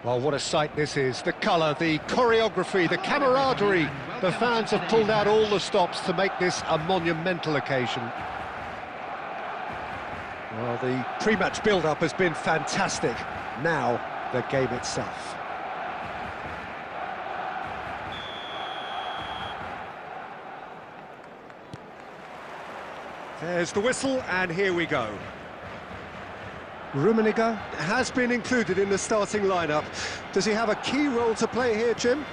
Well, what a sight this is. The colour, the choreography, the camaraderie. The fans have pulled out all the stops to make this a monumental occasion. Well, the pre-match build-up has been fantastic. Now, the game itself. There's the whistle, and here we go. Rummenigge has been included in the starting lineup. Does he have a key role to play here, Jim?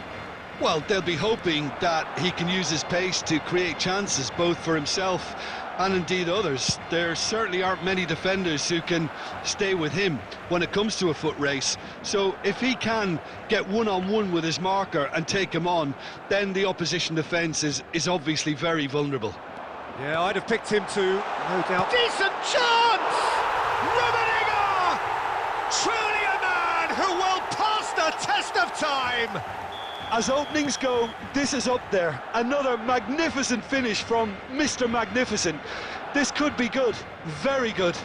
Well, they'll be hoping that he can use his pace to create chances, both for himself and indeed others. There certainly aren't many defenders who can stay with him when it comes to a foot race. So if he can get one-on-one with his marker and take him on, then the opposition defence is obviously very vulnerable. Yeah, I'd have picked him too, no doubt. Decent chance! Rummenigge! Truly a man who will pass the test of time! As openings go, this is up there. Another magnificent finish from Mr. Magnificent. This could be good, very good.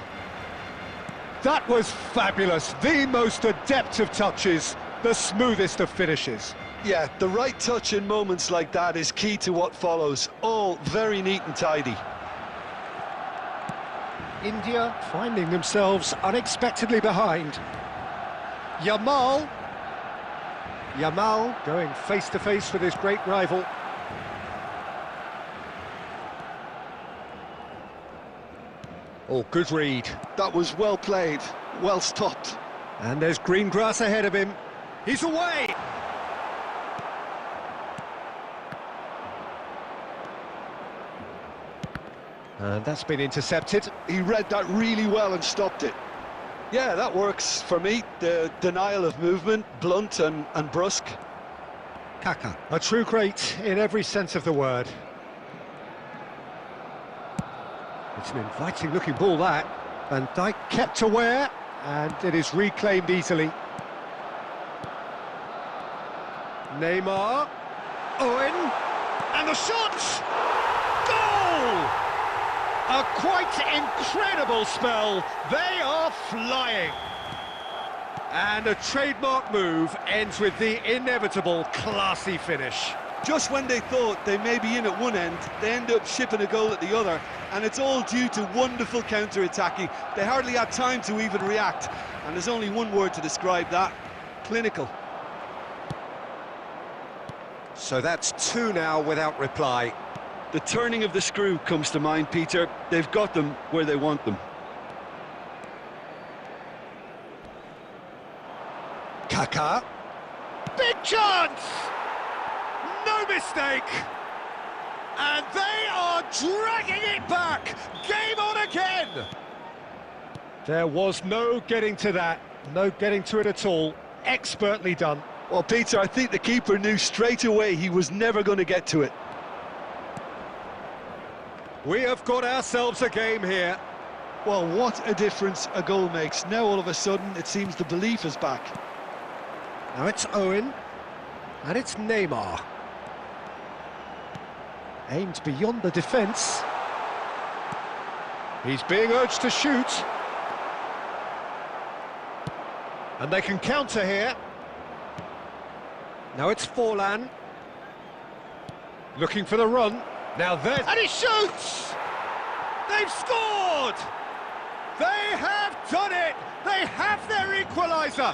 That was fabulous. The most adept of touches, the smoothest of finishes. Yeah, the right touch in moments like that is key to what follows. All very neat and tidy. India finding themselves unexpectedly behind. Yamal going face-to-face with his great rival. Oh, good read. That was well played, well stopped. And there's green grass ahead of him. He's away! And that's been intercepted. He read that really well and stopped it. Yeah, that works for me. The denial of movement, blunt and brusque. Kaka, a true great in every sense of the word. It's an inviting looking ball, that. Van Dijk kept aware, and it is reclaimed easily. Neymar, Owen, and the shot! Goal! A quite incredible spell. They are flying. And a trademark move ends with the inevitable classy finish. Just when they thought they may be in at one end, they end up shipping a goal at the other, and it's all due to wonderful counter-attacking. They hardly had time to even react, and there's only one word to describe that: clinical. So that's two now without reply. The turning of the screw comes to mind, Peter. They've got them where they want them. Kaka. Big chance! No mistake! And they are dragging it back! Game on again! There was no getting to that. No getting to it at all. Expertly done. Well, Peter, I think the keeper knew straight away he was never going to get to it. We have got ourselves a game here. Well, what a difference a goal makes. Now all of a sudden it seems the belief is back. Now it's Owen, and it's Neymar. Aimed beyond the defence. He's being urged to shoot. And they can counter here. Now it's Forlan. Looking for the run. Now there's... And he shoots! They've scored! They have done it! They have their equaliser!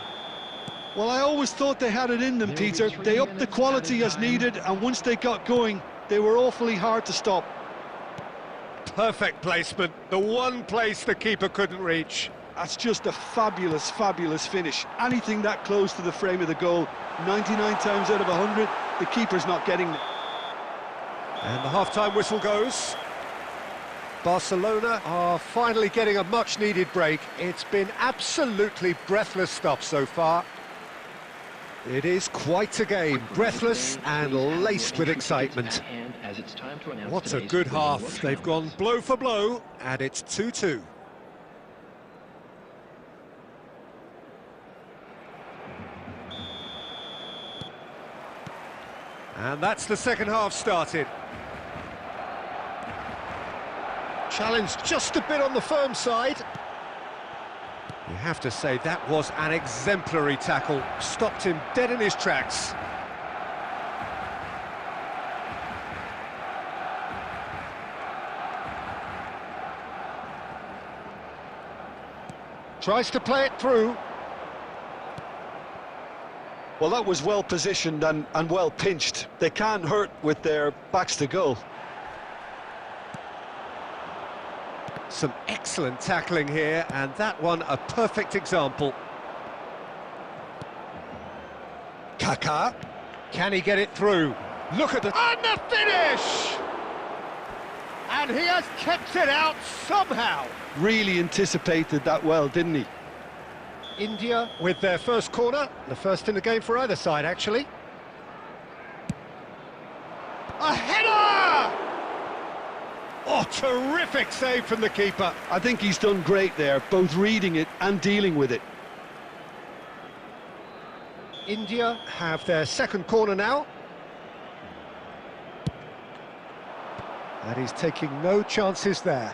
Well, I always thought they had it in them, Peter. They upped the quality as needed, and once they got going, they were awfully hard to stop. Perfect placement. The one place the keeper couldn't reach. That's just a fabulous, fabulous finish. Anything that close to the frame of the goal, 99 times out of 100, the keeper's not getting it. And the half-time whistle goes. Barcelona are finally getting a much-needed break. It's been absolutely breathless stuff so far. It is quite a game, breathless and laced with excitement. What a good half. They've gone blow for blow, and it's 2-2. And that's the second half started. Challenge just a bit on the firm side. You have to say that was an exemplary tackle, stopped him dead in his tracks. Tries to play it through. Well, that was well positioned and well pinched. They can't hurt with their backs to goal. Some excellent tackling here, and that one a perfect example. Kaká, can he get it through? Look at the... And the finish! And he has kept it out somehow. Really anticipated that well, didn't he? India with their first corner, the first in the game for either side, actually. A header! Oh, terrific save from the keeper. I think he's done great there, both reading it and dealing with it. India have their second corner now. And he's taking no chances there.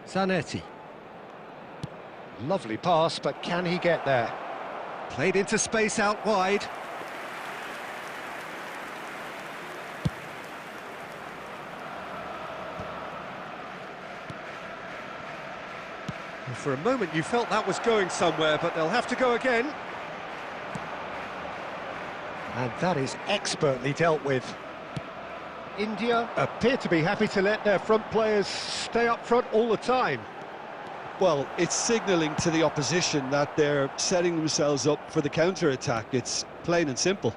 Zanetti. Lovely pass, but can he get there? Played into space out wide. For a moment you felt that was going somewhere, but they'll have to go again. And that is expertly dealt with. India appear to be happy to let their front players stay up front all the time. Well, it's signalling to the opposition that they're setting themselves up for the counter-attack. It's plain and simple.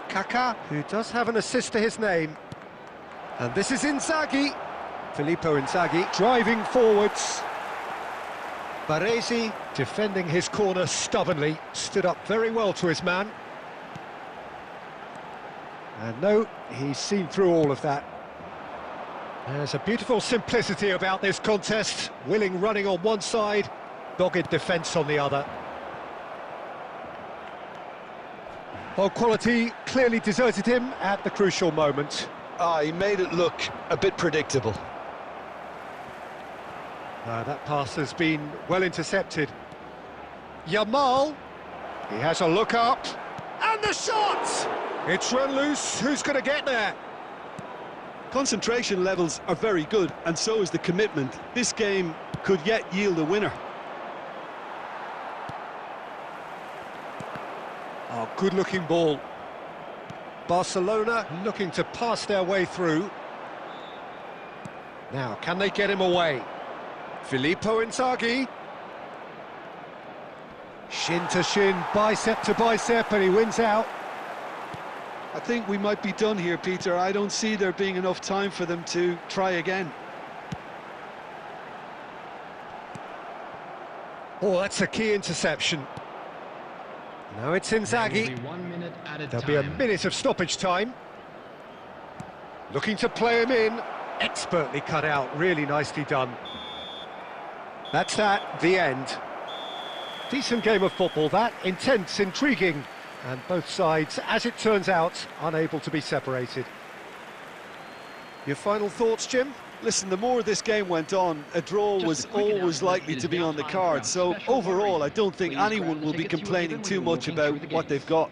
Kaká, who does have an assist to his name. And this is Inzaghi. Filippo Inzaghi driving forwards. Baresi defending his corner stubbornly, stood up very well to his man. And no, he's seen through all of that. There's a beautiful simplicity about this contest. Willing running on one side, dogged defence on the other. Well, quality clearly deserted him at the crucial moment. He made it look a bit predictable. That pass has been well intercepted. Yamal, he has a look up, and the shot! It's run loose, who's going to get there? Concentration levels are very good, and so is the commitment. This game could yet yield a winner. Oh, good-looking ball. Barcelona looking to pass their way through. Now, can they get him away? Filippo Inzaghi. Shin to shin, bicep to bicep, and he wins out. I think we might be done here, Peter. I don't see there being enough time for them to try again. Oh, that's a key interception. Now it's Inzaghi. There'll be a minute of stoppage time. Looking to play him in. Expertly cut out, really nicely done. That's that, the end. Decent game of football, that. Intense, intriguing. And both sides, as it turns out, unable to be separated. Your final thoughts, Jim? Listen, the more this game went on, a draw was always likely to be on the card. So overall, I don't think anyone will be complaining too much about what they've got.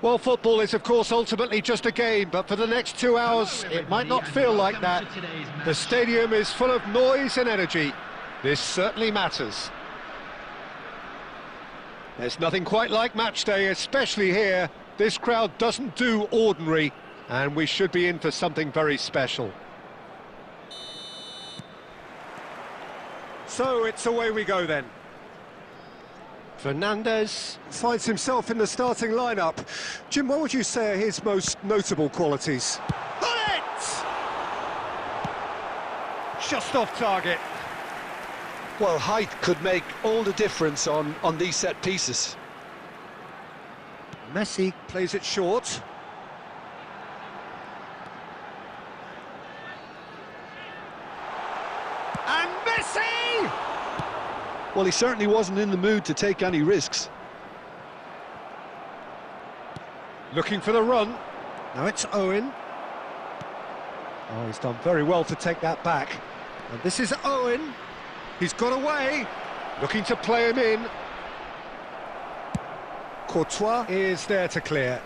Well, football is, of course, ultimately just a game, but for the next 2 hours, it might not feel like that. The stadium is full of noise and energy. This certainly matters. There's nothing quite like match day, especially here. This crowd doesn't do ordinary, and we should be in for something very special. So it's away we go then. Fernandes finds himself in the starting lineup. Jim, what would you say are his most notable qualities? Got it! Just off target. Well, height could make all the difference on these set pieces. Messi plays it short. And Messi! Well, he certainly wasn't in the mood to take any risks. Looking for the run. Now it's Owen. Oh, he's done very well to take that back. And this is Owen. He's got away. Looking to play him in. Courtois is there to clear.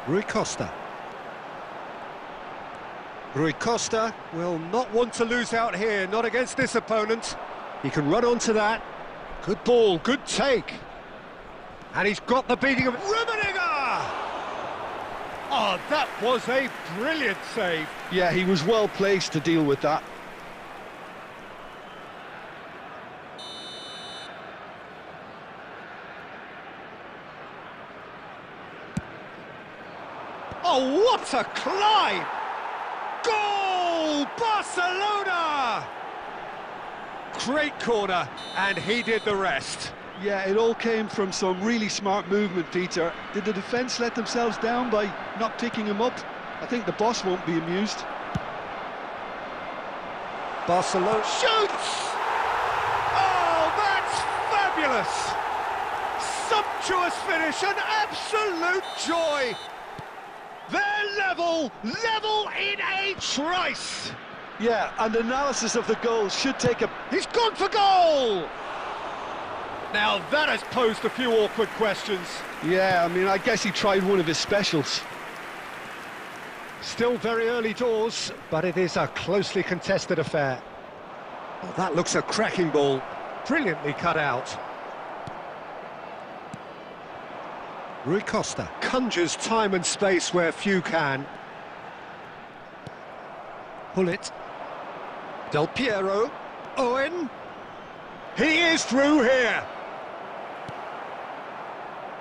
Rui Costa. Rui Costa will not want to lose out here, not against this opponent. He can run onto that. Good ball, good take. And he's got the beating of Rummenigge! Oh, that was a brilliant save. Yeah, he was well placed to deal with that. Oh, what a climb! Goal! Barcelona! Great corner, and he did the rest. Yeah, it all came from some really smart movement, Peter. Did the defence let themselves down by not picking him up? I think the boss won't be amused. Barcelona shoots! Oh, that's fabulous! Sumptuous finish, an absolute joy! They're level in a trice! Yeah, and analysis of the goal should take a... He's gone for goal! Now that has posed a few awkward questions. Yeah, I mean, I guess he tried one of his specials. Still very early doors, but it is a closely contested affair. Oh, that looks a cracking ball. Brilliantly cut out. Rui Costa conjures time and space where few can. Pull it. Del Piero. Owen. He is through here.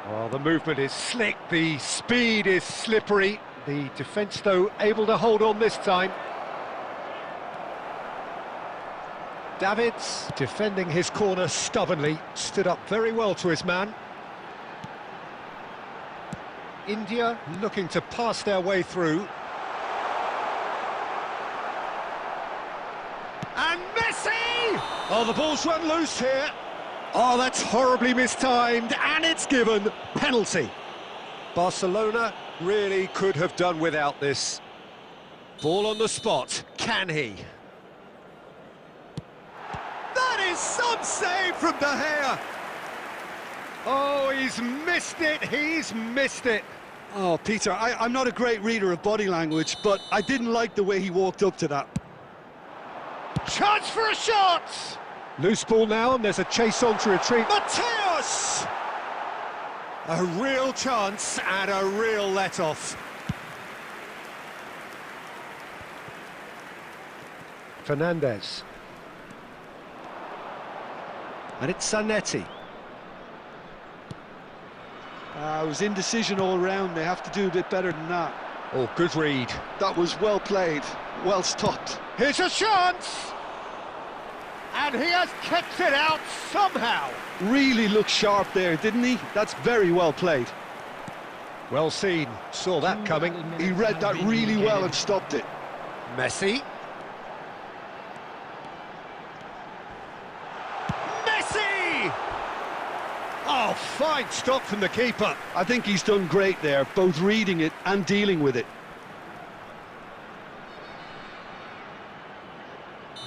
Oh, the movement is slick, the speed is slippery. The defence, though, able to hold on this time. Davids defending his corner stubbornly, stood up very well to his man. India looking to pass their way through. And Messi! Oh, the ball's run loose here. Oh, that's horribly mistimed, and it's given. Penalty. Barcelona really could have done without this. Ball on the spot. Can he? That is some save from De Gea. Oh, he's missed it, he's missed it. Oh, Peter, I'm not a great reader of body language, but I didn't like the way he walked up to that. Chance for a shot! Loose ball now, and there's a chase on to retrieve. Mateus! A real chance and a real let-off. Fernandes. And it's Zanetti. It was indecision all round. They have to do a bit better than that. Oh, good read. That was well played, well stopped. Here's a chance! And he has kept it out somehow. Really looked sharp there, didn't he? That's very well played. Well seen. Saw that coming. He read that really well and stopped it. Messi. Messi! Oh, fine stop from the keeper. I think he's done great there, both reading it and dealing with it.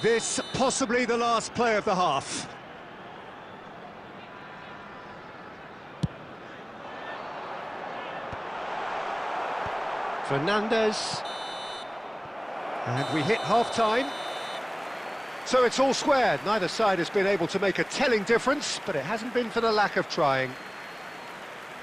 This possibly the last play of the half. Fernandez. And we hit half-time. So it's all square. Neither side has been able to make a telling difference, but it hasn't been for the lack of trying.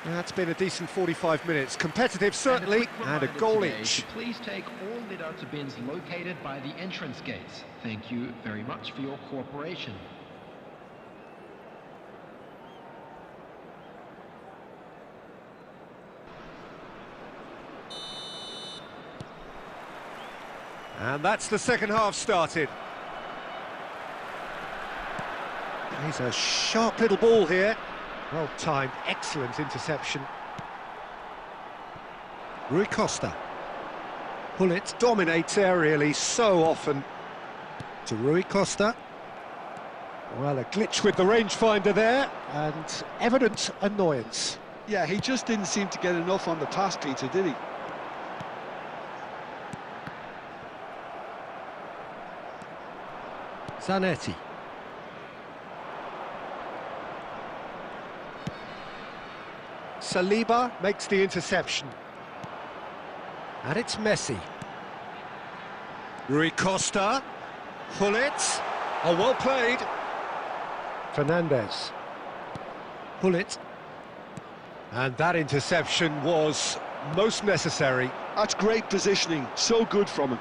That's been a decent 45 minutes. Competitive, certainly, and a goal each. Please take all lit-out bins located by the entrance gates. Thank you very much for your cooperation. And that's the second half started. He's a sharp little ball here. Well timed, excellent interception. Rui Costa. Pullet dominates aerially so often. To Rui Costa. Well, a glitch with the rangefinder there, and evident annoyance. Yeah, he just didn't seem to get enough on the pass, Peter, did he? Zanetti. Saliba makes the interception. And it's Messi. Rui Costa. Pullet. Oh, well played. Fernandez. Pullet. And that interception was most necessary. That's great positioning, so good from him.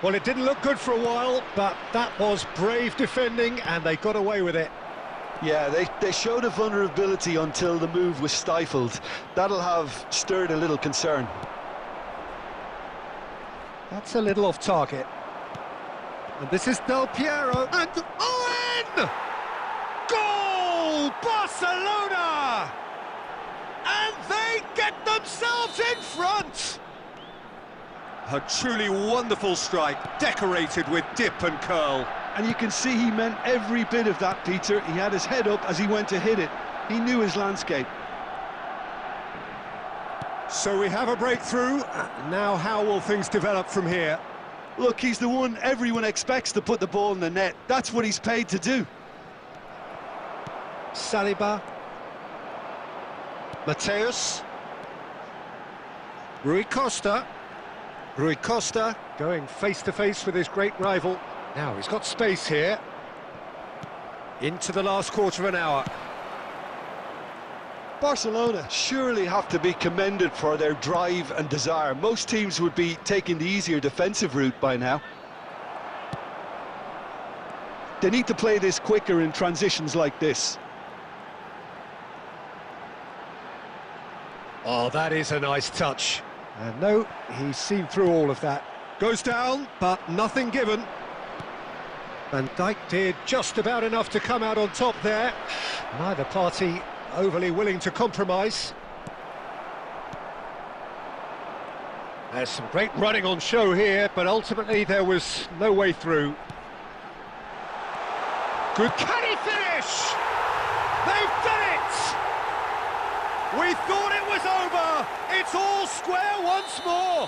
Well, it didn't look good for a while, but that was brave defending, and they got away with it. Yeah, they showed a vulnerability until the move was stifled. That'll have stirred a little concern. That's a little off target. And this is Del Piero, and Owen! Goal! Barcelona! And they get themselves in front! A truly wonderful strike, decorated with dip and curl. And you can see he meant every bit of that, Peter. He had his head up as he went to hit it. He knew his landscape. So we have a breakthrough. Now how will things develop from here? Look, he's the one everyone expects to put the ball in the net. That's what he's paid to do. Saliba. Mateus. Rui Costa. Rui Costa going face-to-face with his great rival. Now he's got space here. Into the last quarter of an hour. Barcelona surely have to be commended for their drive and desire. Most teams would be taking the easier defensive route by now. They need to play this quicker in transitions like this. Oh, that is a nice touch. And no, he's seen through all of that. Goes down, but nothing given. Van Dijk did just about enough to come out on top there. Neither party overly willing to compromise. There's some great running on show here, but ultimately there was no way through. Good, can he finish? They've done it! We thought it was over. It's all square once more.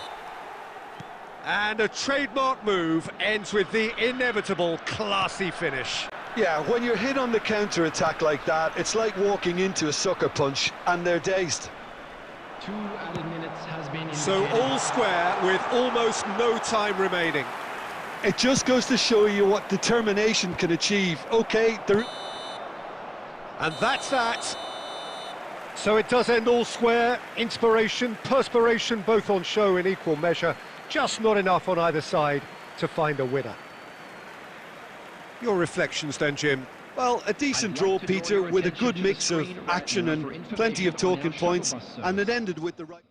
And a trademark move ends with the inevitable classy finish. Yeah, when you're hit on the counter-attack like that, it's like walking into a sucker punch, and they're dazed. 2 added minutes has been indicated. So all square with almost no time remaining. It just goes to show you what determination can achieve. Okay, and that's that. So it does end all square. Inspiration, perspiration, both on show in equal measure. Just not enough on either side to find a winner. Your reflections then, Jim? Well, a decent draw, Peter, with a good mix of action and plenty of talking points, and it ended with the right...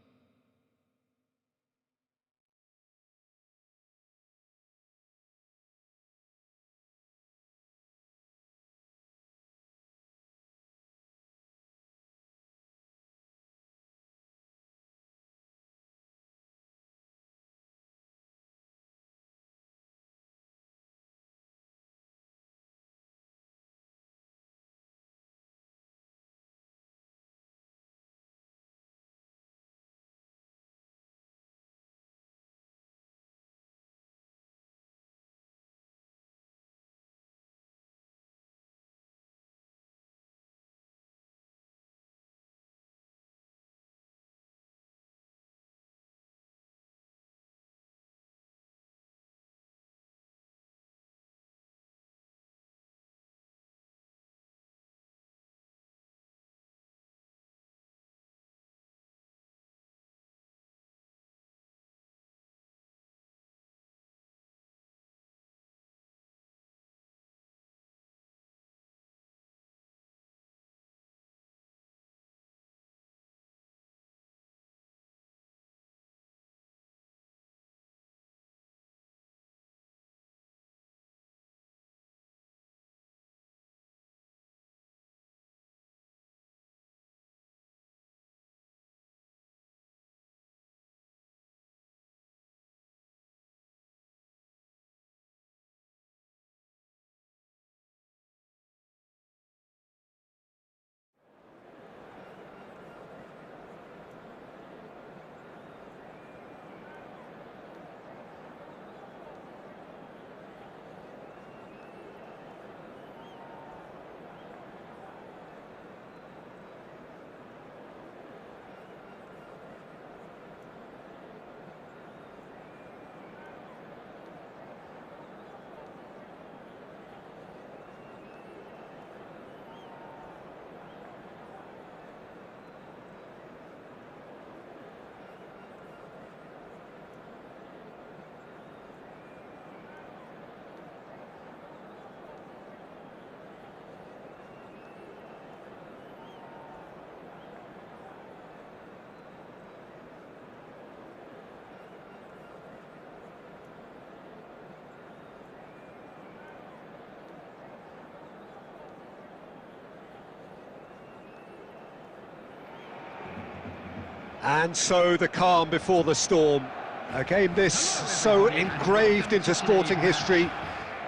And so the calm before the storm. A game this so engraved into sporting history.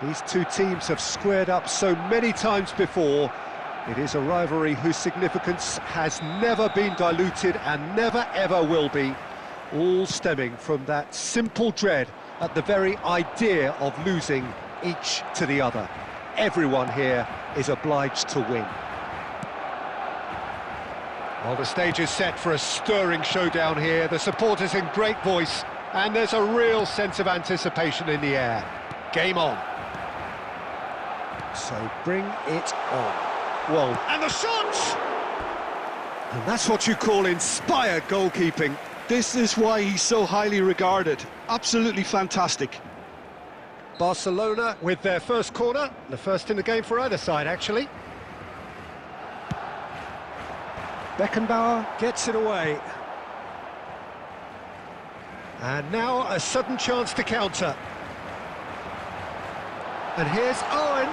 These two teams have squared up so many times before. It is a rivalry whose significance has never been diluted and never ever will be. All stemming from that simple dread at the very idea of losing each to the other. Everyone here is obliged to win. Well, the stage is set for a stirring showdown here. The supporters in great voice, and there's a real sense of anticipation in the air. Game on. So bring it on. Well, and the shot! And that's what you call inspired goalkeeping. This is why he's so highly regarded. Absolutely fantastic. Barcelona with their first corner, the first in the game for either side, actually. Beckenbauer gets it away. And now a sudden chance to counter. And here's Owen.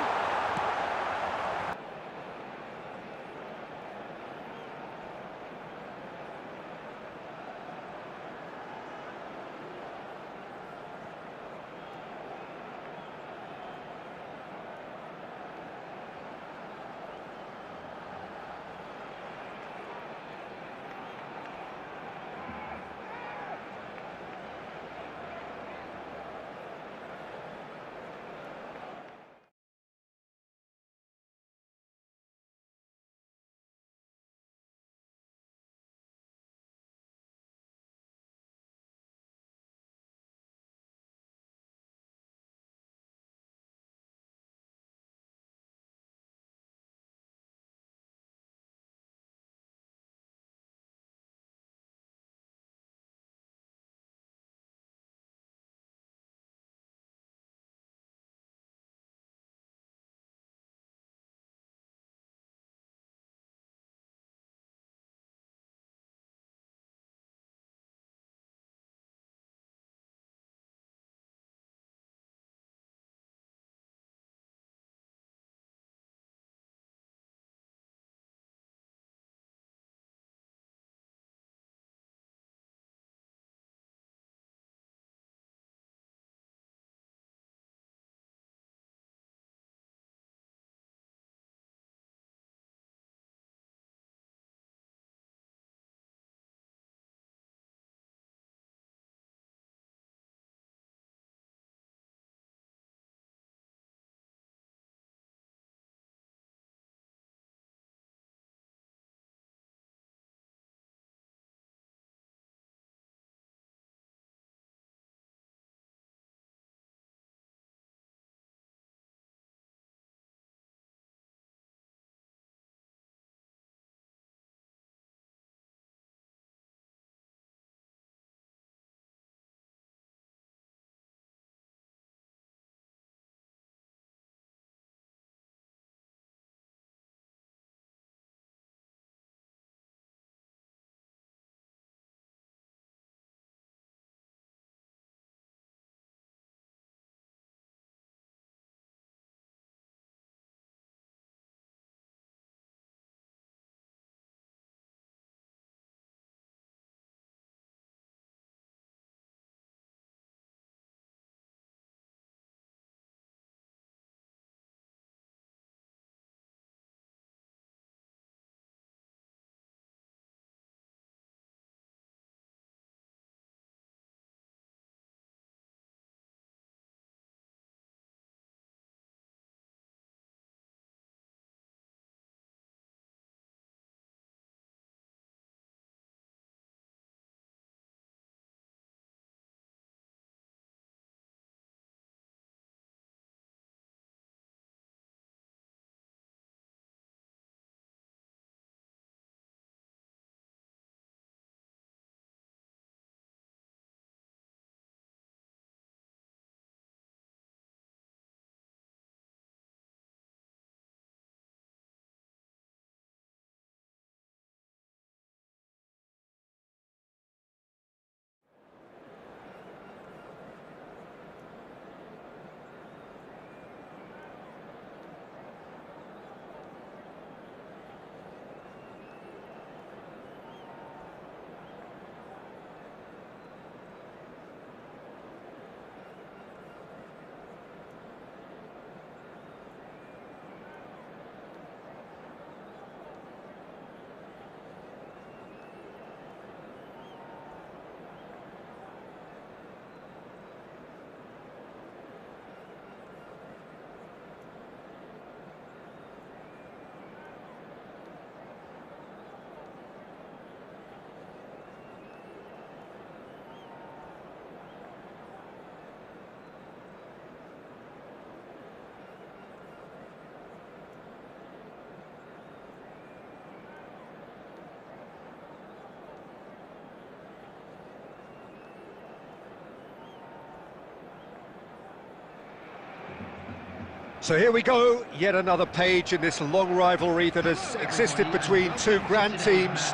So here we go, yet another page in this long rivalry that has existed between two grand teams.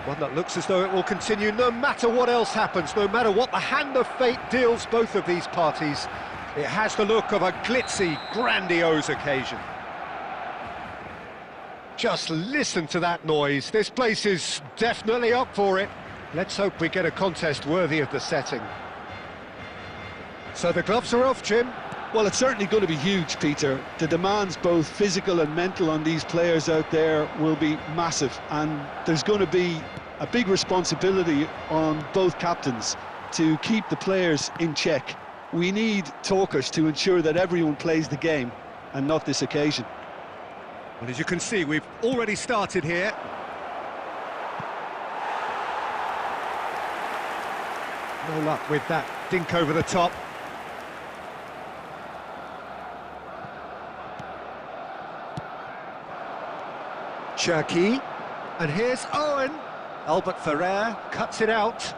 One that looks as though it will continue no matter what else happens, no matter what the hand of fate deals both of these parties. It has the look of a glitzy, grandiose occasion. Just listen to that noise. This place is definitely up for it. Let's hope we get a contest worthy of the setting. So the gloves are off, Jim. Well, it's certainly going to be huge, Peter. The demands, both physical and mental, on these players out there will be massive, and there's going to be a big responsibility on both captains to keep the players in check. We need talkers to ensure that everyone plays the game, and not this occasion. Well, as you can see, we've already started here. No luck with that dink over the top. Cherki, and here's Owen. Albert Ferrer cuts it out.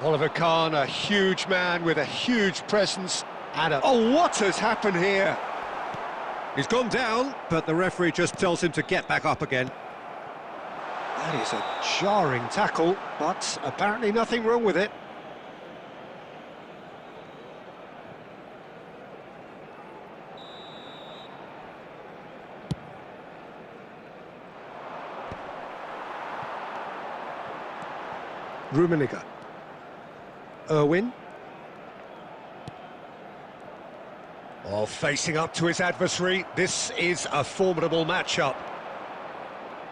Oliver Kahn, a huge man with a huge presence. And oh, what has happened here? He's gone down, but the referee just tells him to get back up again. That is a jarring tackle, but apparently nothing wrong with it. Rummenigge. Irwin. Oh, facing up to his adversary, this is a formidable matchup.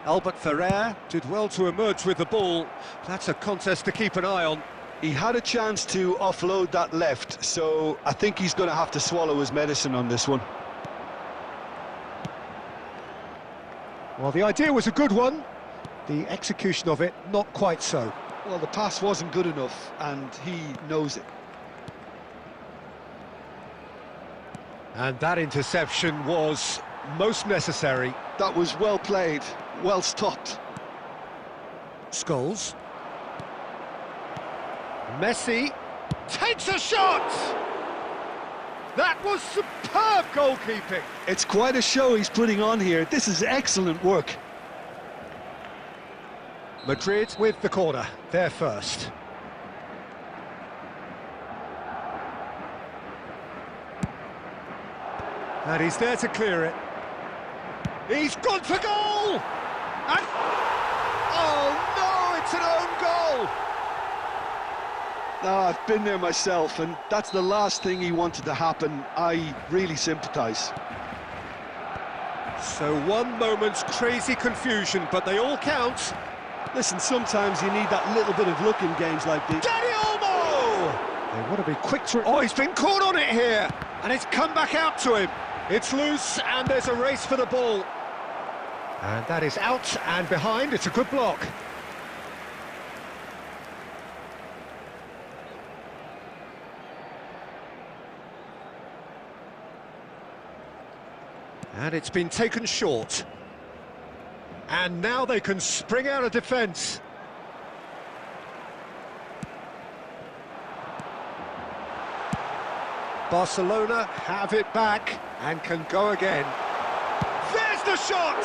Albert Ferrer did well to emerge with the ball. That's a contest to keep an eye on. He had a chance to offload that left, so I think he's going to have to swallow his medicine on this one. Well, the idea was a good one. The execution of it, not quite so. Well, the pass wasn't good enough, and he knows it. And that interception was most necessary. That was well played, well stopped. Scholes. Messi takes a shot! That was superb goalkeeping. It's quite a show he's putting on here. This is excellent work. Madrid with the corner, they're first. And he's there to clear it. He's gone for goal! And... oh no, it's an own goal! No, I've been there myself, and that's the last thing he wanted to happen. I really sympathise. So one moment's crazy confusion, but they all count. Listen, sometimes you need that little bit of luck in games like this. Danny Olmo! They want to be quick to... oh, he's been caught on it here! And it's come back out to him. It's loose, and there's a race for the ball. And that is out and behind. It's a good block. And it's been taken short. And now they can spring out of defence. Barcelona have it back and can go again. There's the shot!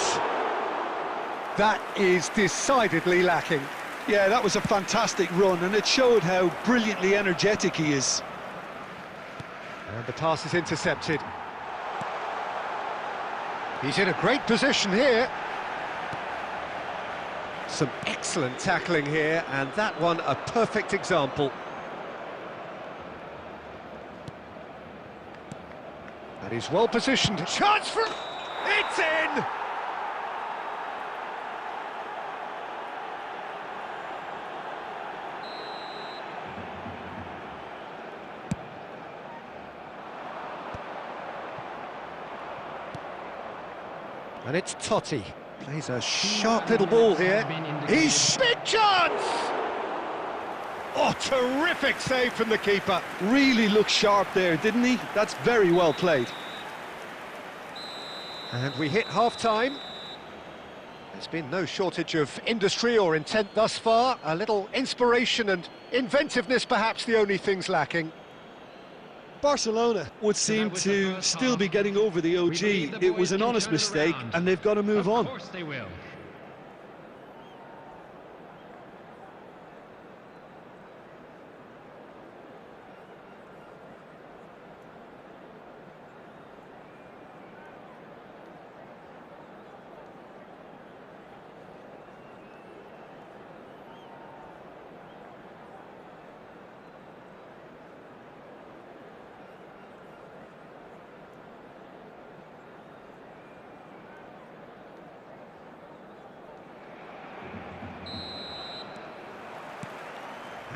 That is decidedly lacking. Yeah, that was a fantastic run, and it showed how brilliantly energetic he is. And the pass is intercepted. He's in a great position here. Some excellent tackling here, and that one a perfect example. And he's well positioned. Chance for... it's in! And it's Totti. Plays a sharp little ball here. He's... big chance! Oh, terrific save from the keeper. Really looked sharp there, didn't he? That's very well played. And we hit half-time. There's been no shortage of industry or intent thus far. A little inspiration and inventiveness, perhaps the only things lacking. Barcelona would seem to still be getting over the OG. It was an honest mistake, and they've got to move on. Of course they will.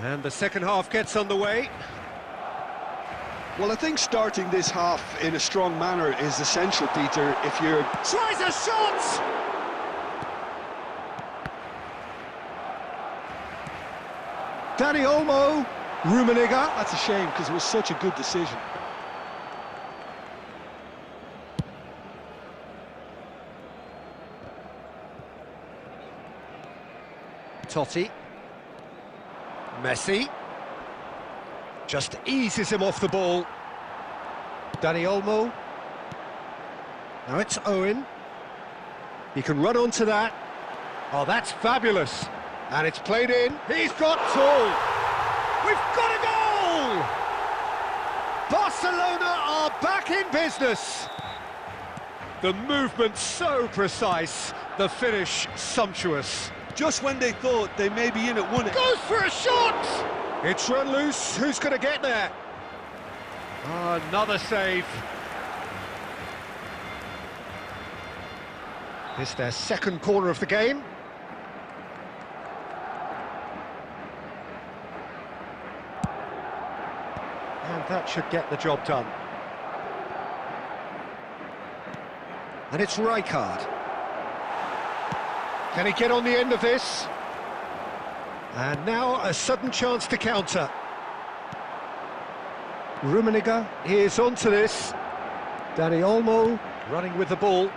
And the second half gets underway. Well, I think starting this half in a strong manner is essential, Peter, if you're... Tries a shot! Dani Olmo, Rummenigge. That's a shame, because it was such a good decision. Totti. Messi. Just eases him off the ball. Dani Olmo. Now it's Owen. He can run onto that. Oh, that's fabulous. And it's played in. He's got two. We've got a goal! Barcelona are back in business. The movement so precise, the finish sumptuous. Just when they thought they may be in it, won it. Goes for a shot! It's run loose. Who's going to get there? Oh, another save. It's their second corner of the game. And that should get the job done. And it's Rijkaard. Can he get on the end of this? And now a sudden chance to counter. Rummenigge is onto this. Dani Olmo running with the ball.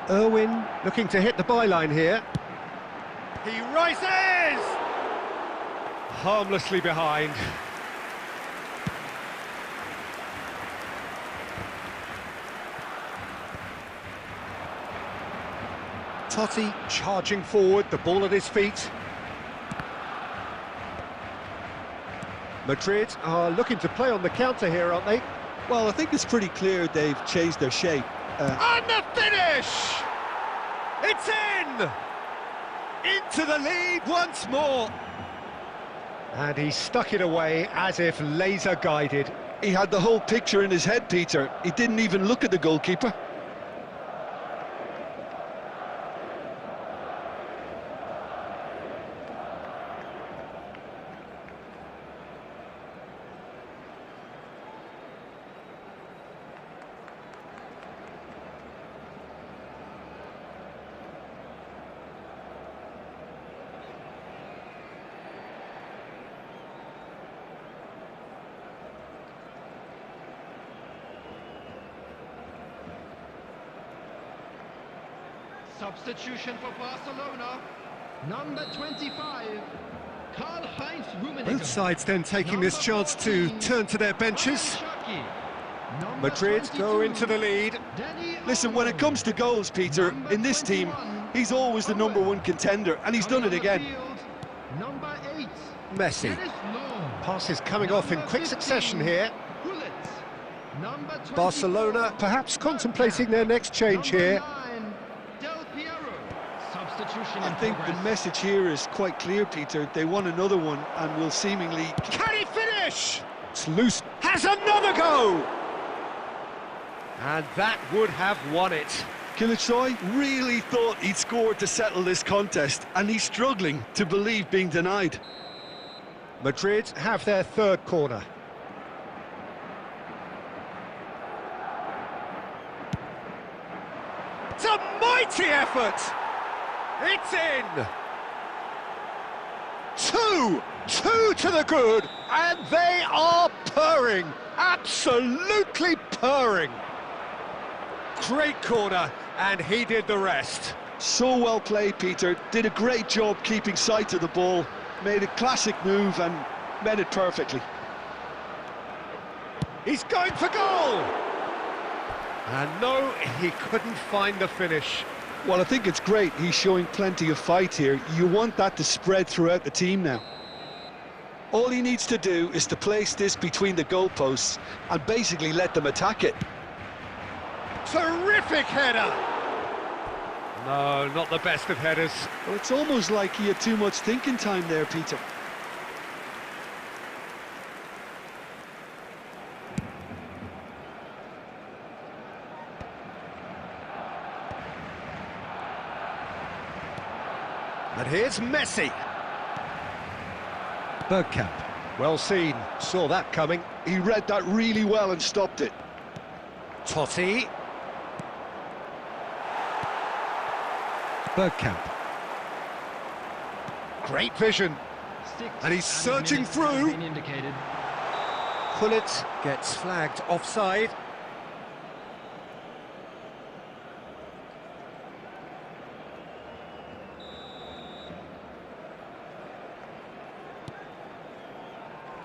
Irwin looking to hit the byline here. He rises! Harmlessly behind. Totti charging forward, the ball at his feet. Madrid are looking to play on the counter here, aren't they? Well, I think it's pretty clear they've changed their shape. And the finish! It's in! Into the lead once more. And he stuck it away as if laser guided. He had the whole picture in his head, Peter. He didn't even look at the goalkeeper. Substitution for Barcelona, number 25, Karl-Heinz Rummenigge. Both sides then taking this chance to turn to their benches. Madrid go into the lead. Listen, when it comes to goals, Peter, in this team, he's always the #1 contender, and he's done it again. Number 8, Messi. Passes coming off in quick succession here. Barcelona perhaps contemplating their next change here. I think the message here is quite clear, Peter. They want another one and will seemingly... Can he finish? It's loose. Has another go! And that would have won it. Kilicsoy really thought he'd scored to settle this contest, and he's struggling to believe being denied. Madrid have their third corner. It's a mighty effort! It's in! Two to the good, and they are purring, absolutely purring. Great corner, and he did the rest. So well played, Peter. Did a great job keeping sight of the ball, made a classic move and met it perfectly. He's going for goal! And no, he couldn't find the finish. Well, I think it's great. He's showing plenty of fight here. You want that to spread throughout the team now. All he needs to do is to place this between the goalposts and basically let them attack it. Terrific header! No, not the best of headers. Well, it's almost like he had too much thinking time there, Peter. And here's Messi. Bergkamp. Well seen. Saw that coming. He read that really well and stopped it. Totti. Bergkamp. Great vision. And he's searching through. Pullet gets flagged offside.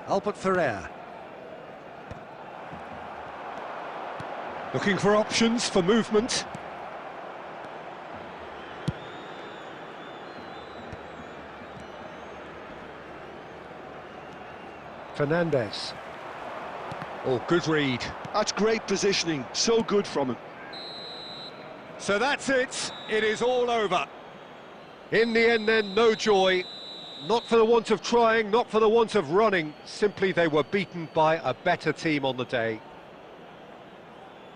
Albert Ferrer. Looking for options for movement. Fernandez. Oh, good read. That's great positioning. So good from him. So that's it. It is all over. In the end then, no joy. Not for the want of trying, not for the want of running. Simply they were beaten by a better team on the day.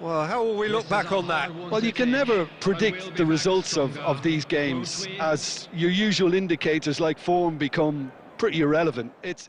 Well, how will we look back on that? Well, you can never predict the results of these games, as your usual indicators like form become pretty irrelevant. It's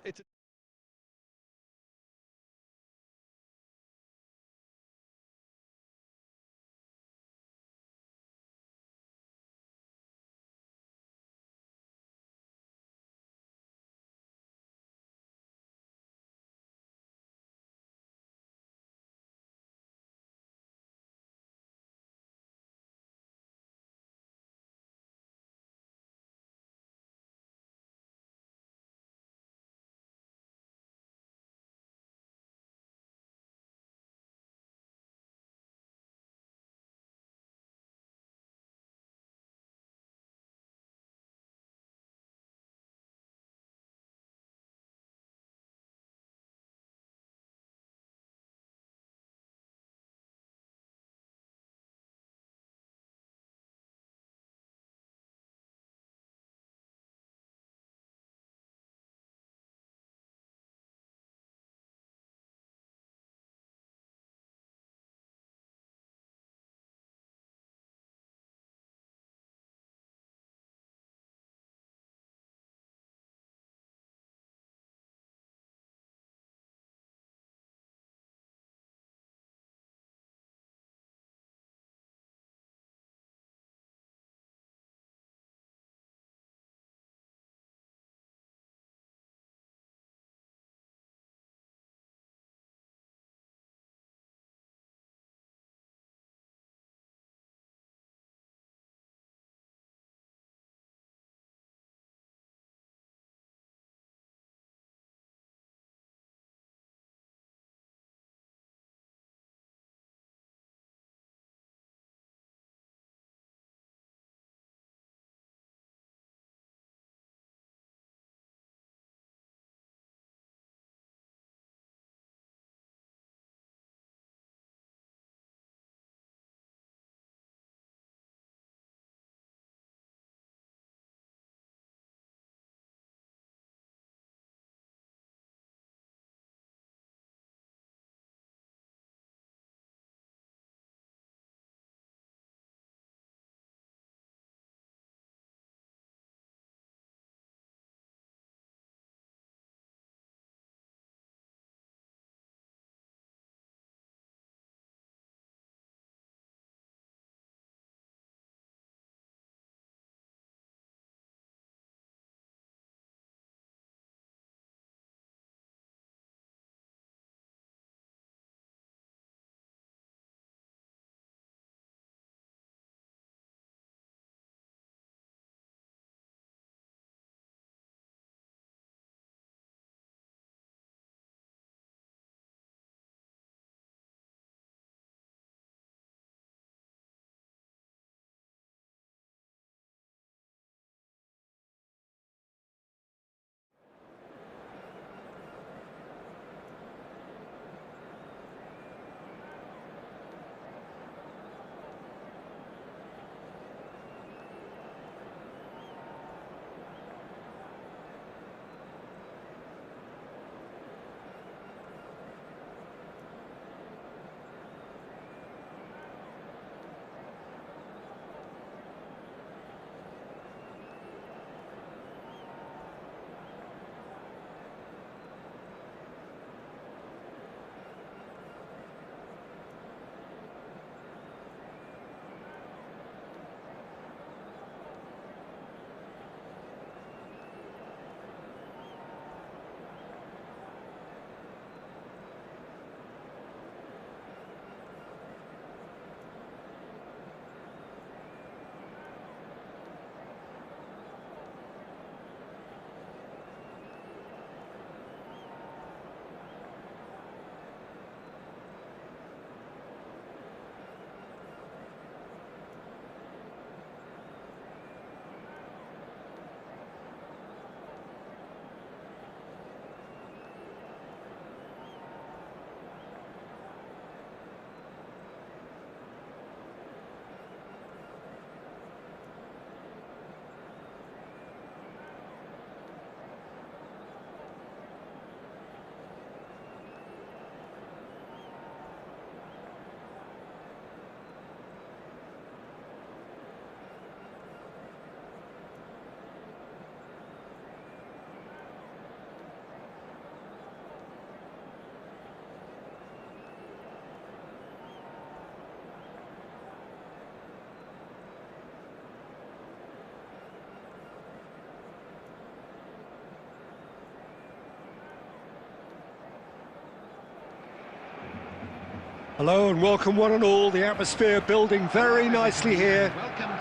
Hello and welcome one and all. The atmosphere building very nicely here.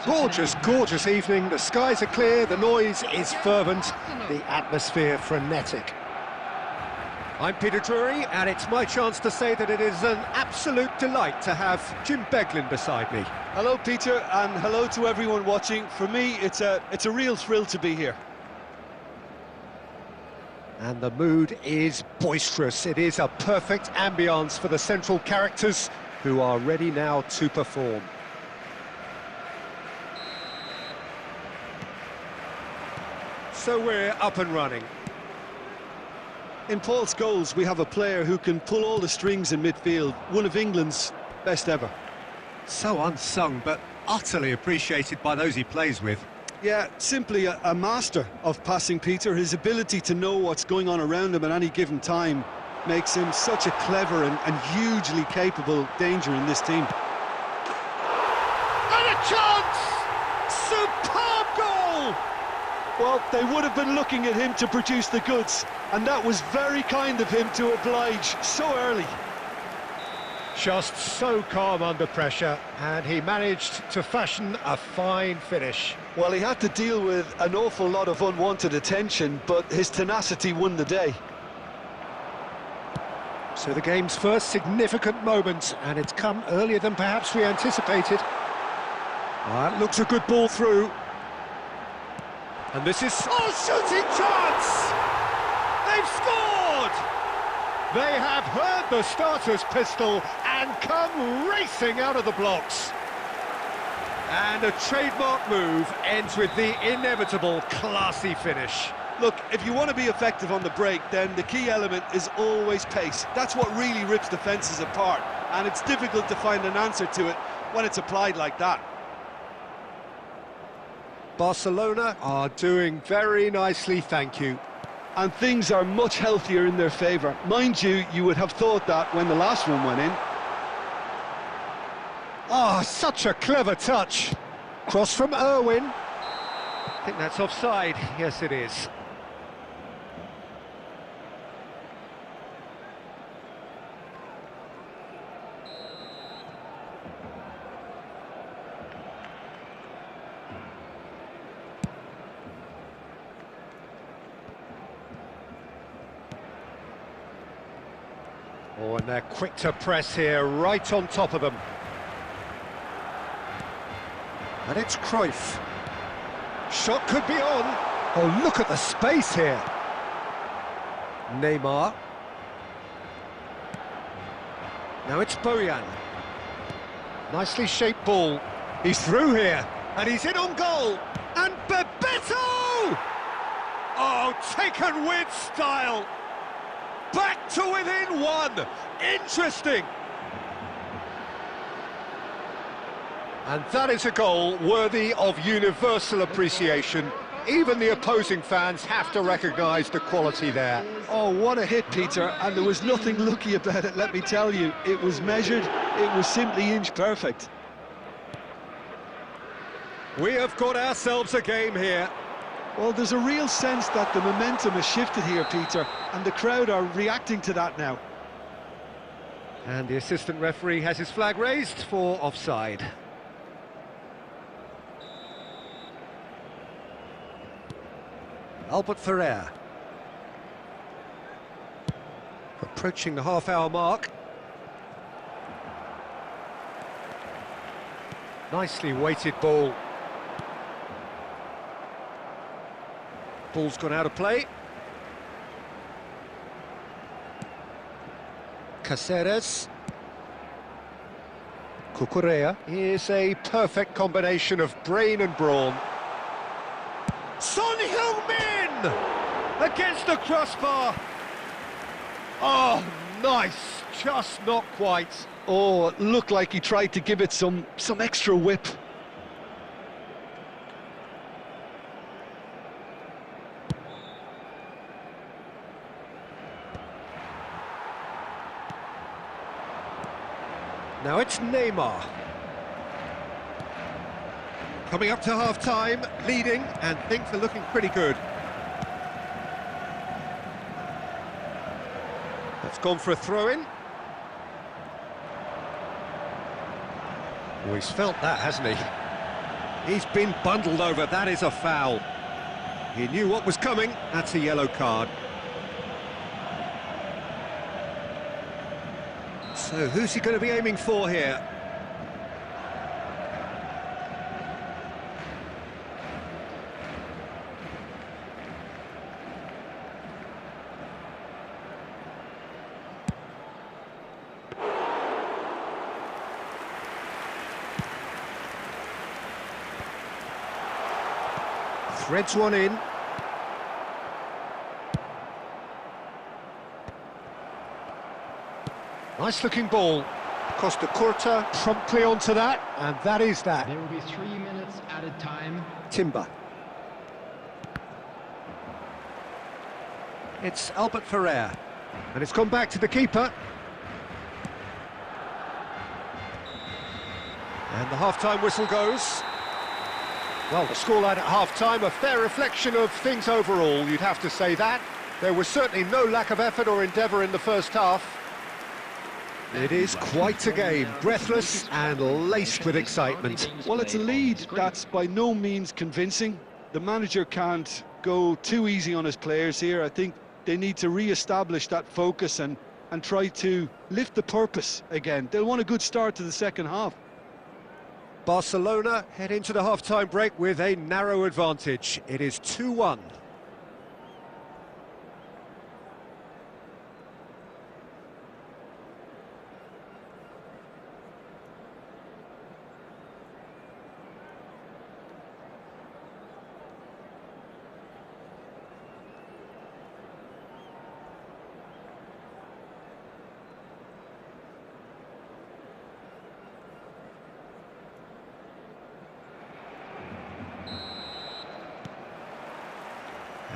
Gorgeous, gorgeous evening. The skies are clear, the noise is fervent, the atmosphere frenetic. I'm Peter Drury, and it's my chance to say that it is an absolute delight to have Jim Beglin beside me. Hello, Peter, and hello to everyone watching. For me, it's a real thrill to be here. And the mood is boisterous. It is a perfect ambience for the central characters who are ready now to perform. So we're up and running. In Paul's goals, we have a player who can pull all the strings in midfield, one of England's best ever. So unsung, but utterly appreciated by those he plays with. Yeah, simply a master of passing, Peter. His ability to know what's going on around him at any given time makes him such a clever and hugely capable danger in this team. And a chance! Superb goal! Well, they would have been looking at him to produce the goods, and that was very kind of him to oblige so early. Just so calm under pressure, and he managed to fashion a fine finish. Well, he had to deal with an awful lot of unwanted attention, but his tenacity won the day. So the game's first significant moment, and it's come earlier than perhaps we anticipated. That looks a good ball through. And this is... Oh, shooting chance! They've scored! They have heard the starter's pistol and come racing out of the blocks. And a trademark move ends with the inevitable classy finish. Look, if you want to be effective on the break, then the key element is always pace. That's what really rips defences apart, and it's difficult to find an answer to it when it's applied like that. Barcelona are doing very nicely, thank you. And things are much healthier in their favour. Mind you, you would have thought that when the last one went in. Oh, such a clever touch. Cross from Irwin. I think that's offside. Yes, it is. Oh, and they're quick to press here, right on top of them. And it's Cruyff. Shot could be on. Oh, look at the space here. Neymar. Now it's Bojan. Nicely shaped ball. He's through here, and he's in on goal. And Bebeto! Oh, taken with style. Back to within one. Interesting. And that is a goal worthy of universal appreciation. Even the opposing fans have to recognise the quality there. Oh, what a hit, Peter, and there was nothing lucky about it, let me tell you. It was measured, it was simply inch perfect. We have got ourselves a game here. Well, there's a real sense that the momentum has shifted here, Peter, and the crowd are reacting to that now. And the assistant referee has his flag raised for offside. Albert Ferrer. Approaching the half-hour mark. Nicely weighted ball. Ball's gone out of play. Caceres. Cucurella is a perfect combination of brain and brawn. Son Heung-min against the crossbar. Oh, nice, just not quite. Oh, it looked like he tried to give it some extra whip. Now it's Neymar. Coming up to half-time, leading, and things are looking pretty good. That's gone for a throw-in. Oh, he's felt that, hasn't he? He's been bundled over. That is a foul. He knew what was coming. That's a yellow card. So who's he going to be aiming for here? Threads one in. Nice looking ball. Costa Curta promptly onto that, and that is that. There will be 3 minutes added time. Timber. It's Albert Ferrer, and it's gone back to the keeper. And the half-time whistle goes. Well, the scoreline at half-time, a fair reflection of things overall, you'd have to say that. There was certainly no lack of effort or endeavour in the first half. It is quite a game, breathless and laced with excitement. Well, it's a lead that's by no means convincing. The manager can't go too easy on his players here. I think they need to re-establish that focus and try to lift the purpose again. They'll want a good start to the second half. Barcelona head into the half-time break with a narrow advantage. It is 2-1.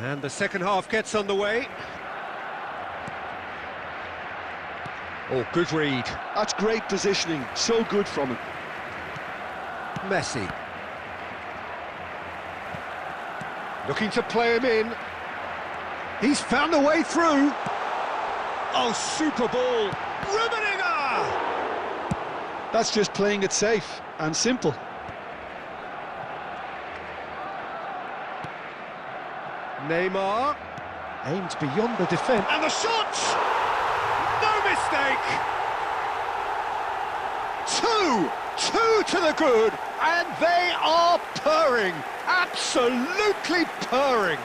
And the second half gets underway. Oh, good read. That's great positioning, so good from him. Messi. Looking to play him in. He's found a way through. Oh, super ball. Rummenigge! That's just playing it safe and simple. Neymar aimed beyond the defence. And the shot! No mistake! Two to the good, and they are purring. Absolutely purring.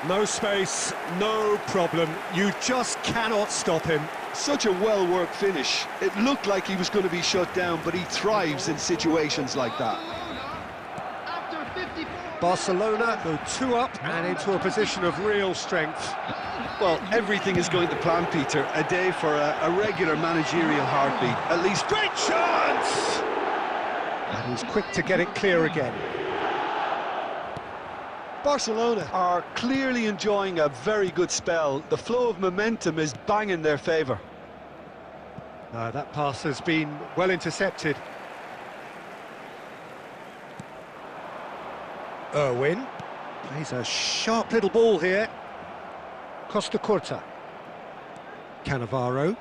No space, no problem. You just cannot stop him. Such a well-worked finish. It looked like he was going to be shut down, but he thrives in situations like that. Barcelona go 2 up and into a position of real strength. Well, everything is going to plan, Peter. A day for a regular managerial heartbeat. At least. Great chance! And he's quick to get it clear again. Barcelona are clearly enjoying a very good spell. The flow of momentum is bang in their favour. That pass has been well intercepted. Irwin plays a sharp little ball here. Costa Curta. Cannavaro.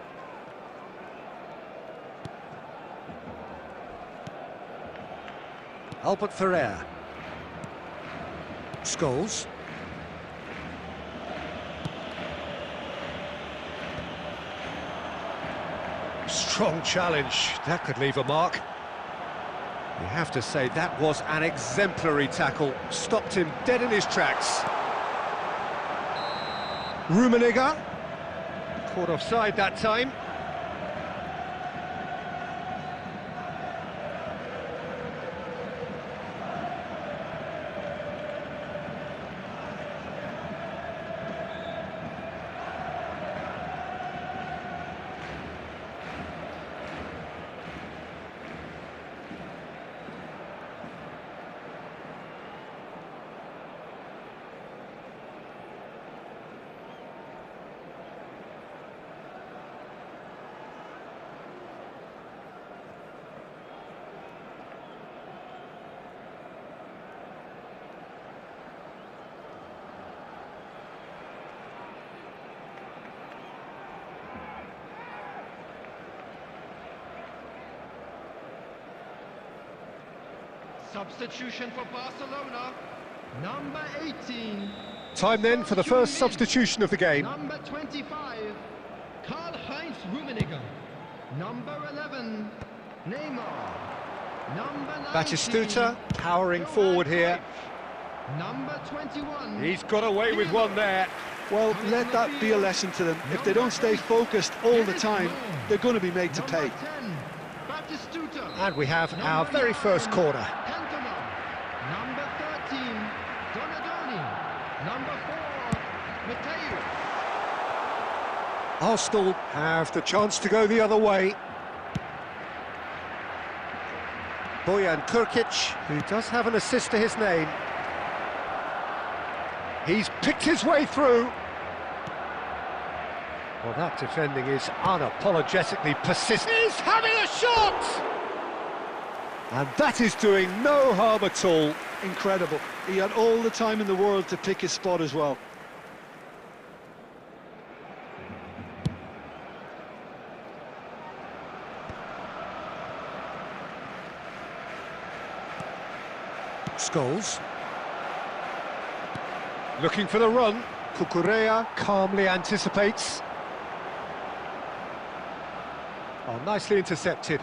Albert Ferrer. Scholes. Strong challenge. That could leave a mark. You have to say that was an exemplary tackle. Stopped him dead in his tracks. Rummenigge. Caught offside that time. Substitution for Barcelona. Number 18. Time then for the first substitution of the game. Number 25. Karl-Heinz Rummenigge. Number 11. Neymar. Number 19. Batistuta powering forward here. Number 21. He's got away with one there. Well, let that be a lesson to them. If they don't stay focused all the time, they're going to be made to pay. And we have our very first corner. Number 13, Donadoni. Number 4, Mateo. Arsenal have the chance to go the other way. Bojan Krkic, who does have an assist to his name. He's picked his way through. Well, that defending is unapologetically persistent. He's having a shot! And that is doing no harm at all. Incredible. He had all the time in the world to pick his spot as well. Scholes. Looking for the run. Cucurella calmly anticipates. Oh, nicely intercepted.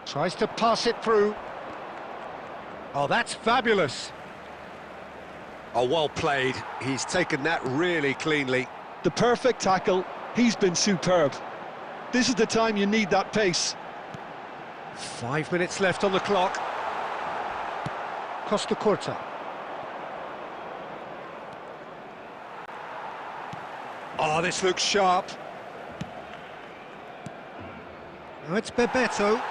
Tries to pass it through. Oh, that's fabulous. Oh, well played. He's taken that really cleanly. The perfect tackle. He's been superb. This is the time you need that pace. 5 minutes left on the clock. Costa Curta. Oh, this looks sharp. Now it's Bebeto.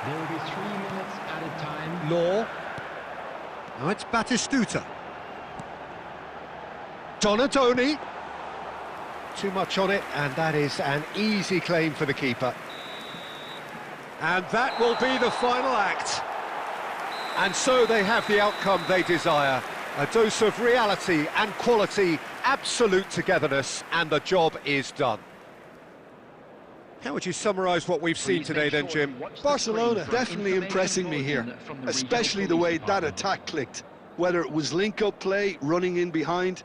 There will be 3 minutes at a time. Law. Now it's Batistuta. Donadoni. Too much on it, and that is an easy claim for the keeper. And that will be the final act. And so they have the outcome they desire. A dose of reality and quality, absolute togetherness, and the job is done. How would you summarise what we've seen today then, Jim? Barcelona definitely impressing me here, especially the way that attack clicked. Whether it was link-up play, running in behind,